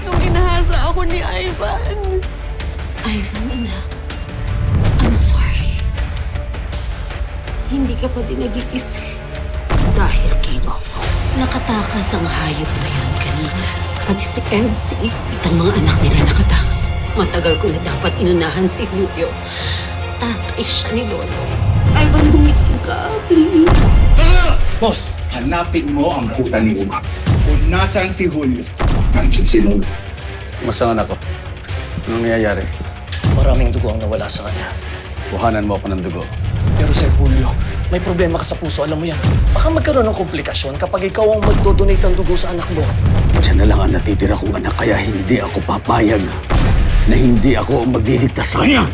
nung inahasa ako ni Ivan. Ivan, anak. I'm sorry. Hindi ka pa din nag-iisip dahil kay Loco. Nakatakas ang hayop na yun kanina. Pati si Elsie at ang mga anak nila nakatakas. Matagal ko na dapat inunahan si Julio. Tatay siya ni Lolo. Ivan, gumising ka, please. Boss, hanapin mo ang puta ni Uma. Kung nasaan si Julio, nandiyan si Lolo. Kumusta ang anak ko? Anong nangyayari? Maraming dugo ang nawala sa kanya. Kuhanan mo ako ng dugo. Pero Sir Julio, may problema ka sa puso, alam mo yan. Baka magkaroon ng komplikasyon kapag ikaw ang magdodonate ng dugo sa anak mo. Diyan na lang ang natitira kong anak, kaya hindi ako papayag na hindi ako ang magliligtas sa kanya.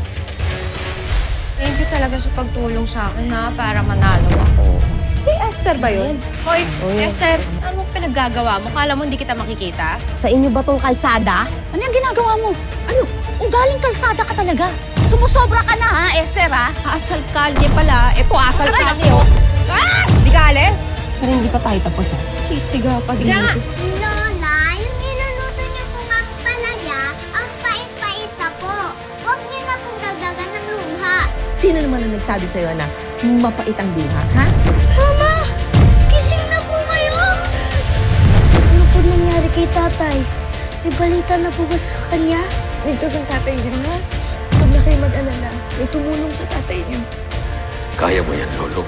Thank you talaga sa pagtulong sa akin, ha, para manalo ako. Si Esther ba yun? Hoy, Esther, ano pinaggagawa mo? Kala mo hindi kita makikita? Sa inyo ba tong kalsada? Ano yung ginagawa mo? Ano? Ugaling kalsada ka talaga. Sumusobra ka na ha, Esther ha? Asal kalye pala. Ito, asal kalye, oh. Ah! Di ka alis? Pero hindi pa tayo tapos ha. Sisigaw pa dito. Lola, yung niluluto niyo pong ang palaya, ang pait-pait na po. Huwag niyo na pong dagdagan ng luha. Sino naman ang nagsabi sa'yo na mapait ang luha, ha? Mama, gising na po kayo. Ano po nangyari kay tatay? May balita na po ba sa kanya? Ligtas ang tatay niyo, ha? Huwag na kayo mag-alala. May tumulong sa tatay niyo. Kaya mo yan, Lolo.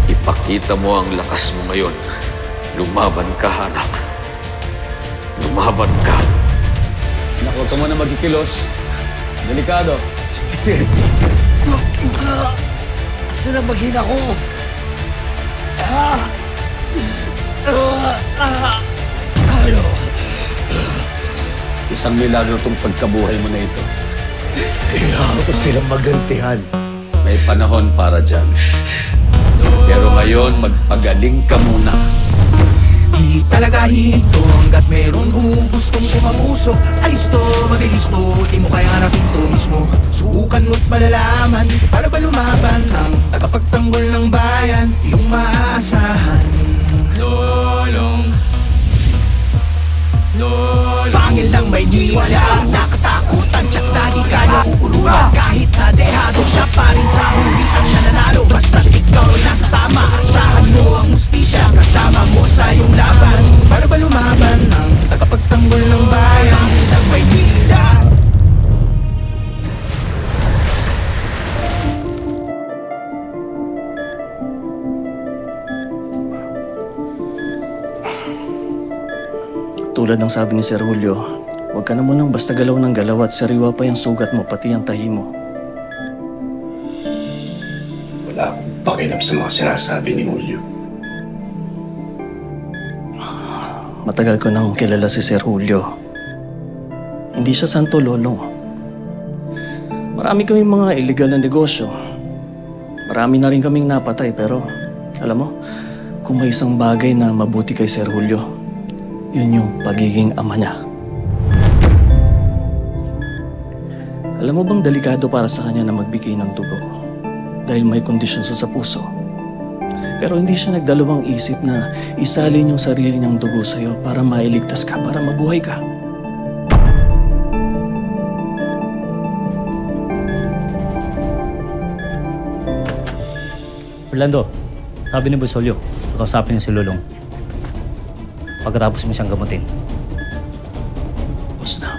Ipakita mo ang lakas mo ngayon. Lumaban ka, anak. Lumaban ka. Anak, huwag ka muna magkikilos. Delikado. Kasi, Gusto na maghina ko. Isang milagro tong pagkabuhay mo na ito. kailangan ko silang magantihan. May panahon para dyan. Pero ngayon, magpagaling ka muna. Di talaga hinto hanggat meron gustong pumapuso. Alis to, mabilis to, di mo kaya harapin to mismo. Subukan mo't malalaman, para ba lumaban ang tagapagtanggol ng bayan, yung maaasahan. Lolong Pangil ng may niwala, nakatakutan, tsak na di ka nauulunan. Kahit na dehado siya pa rin sa huli ang nananalo. Basta't ikaw nasa tama, asahan mo ang mustisya. Kasama mo sa iyong laban, para ba lumaban ang tagapagtanggol ng bayan ng Maynila. Tulad ng sabi ni Sir Julio, huwag ka na munang basta galaw ng galaw at sariwa pa yung sugat mo, pati ang tahi mo. Wala akong pakialam sa mga sinasabi ni Julio. Matagal ko nang kilala si Sir Julio. Hindi siya santo lolo. Marami kaming mga illegal na negosyo. Marami na rin kaming napatay, pero alam mo, kung may isang bagay na mabuti kay Sir Julio, yun yung pagiging ama niya. Alam mo bang delikado para sa kanya na magbigay ng dugo? Dahil may kondisyon sa puso. Pero hindi siya nagdalawang isip na isalin yung sarili niyang dugo sa'yo para mailigtas ka, para mabuhay ka. Orlando, sabi ni Busolyo, kausapin niya si Lulong. Pagkatapos mo siyang gamutin. Bus na.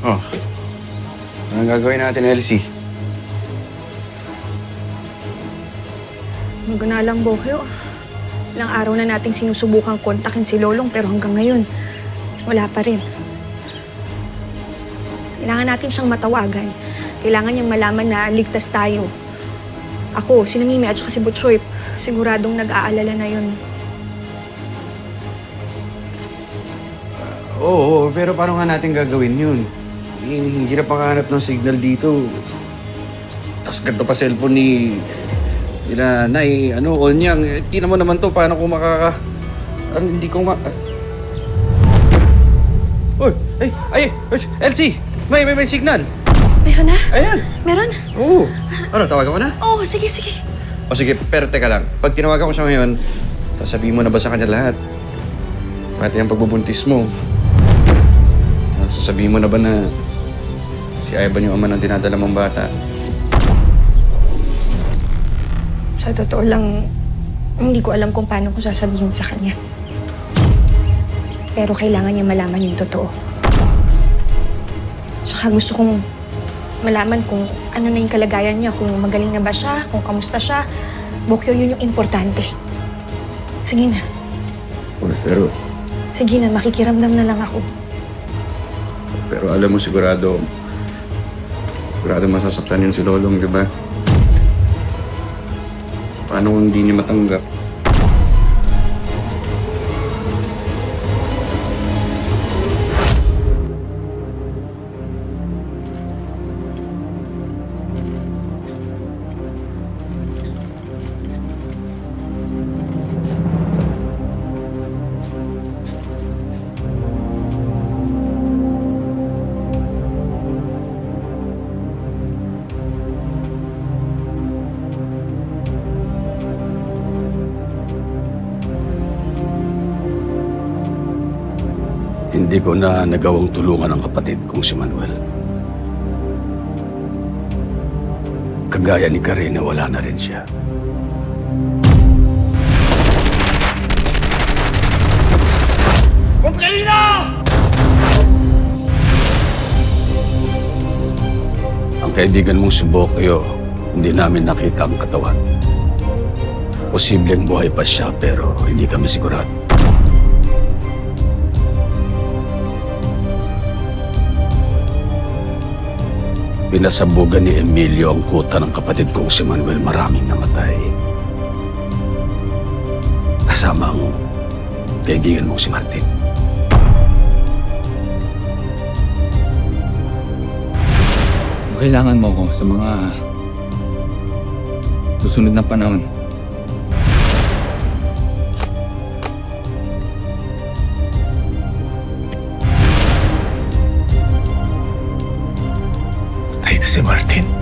Oh, anong gagawin natin, Elsie? Magana lang, Bohyo. Ilang araw na nating sinusubukang kontakin si Lolong pero hanggang ngayon, wala pa rin. Kailangan natin siyang matawagan. Kailangan niyang malaman na ligtas tayo. Ako, si Mimi at saka si Butchoy, siguradong nag-aalala na yun. Oo, pero paano nga natin gagawin yun? Hirap makahanap ng signal dito. Tapos ganito pa cellphone Nay, Onyang, tingnan mo naman to, paano ko hindi ko Uy, Elsie! May signal! Meron na? Ayan! Meron? Oo. Ano, tawagan ko na? Oo, sige. O sige, pero teka lang. Pag tinawagan ko siya ngayon, sasabihin mo na ba sa kanya lahat? Pati ang pagbubuntis mo. Sasabihin mo na ba na si Ivan yung ama ng dinadala mong bata? Sa totoo lang, hindi ko alam kung paano ko sasabihin sa kanya. Pero kailangan niya malaman yung totoo. Saka gusto kong malaman kung ano na yung kalagayan niya, kung magaling na ba siya, kung kamusta siya. Bokyo, yun yung importante. Sige na. Uy, pero Sige na, makikiramdam na lang ako. alam mo sigurado masasaktan yun si Lolong, di ba? Paano kung hindi niya matanggap? Hindi ko na nagawang tulungan ang kapatid kong si Manuel. Kagaya ni Karina, wala na rin siya. Kung Karina! Ang kaibigan mong si Bokyo, hindi namin nakita ang katawan. Posibleng buhay pa siya pero hindi kami sigurado. Pinasabugan ni Emilio ang kuta ng kapatid kong si Manuel. Maraming namatay. Kasama ang kaibigan mong si Martin. Kailangan mo ko sa mga susunod na panahon. Patay na si Martin.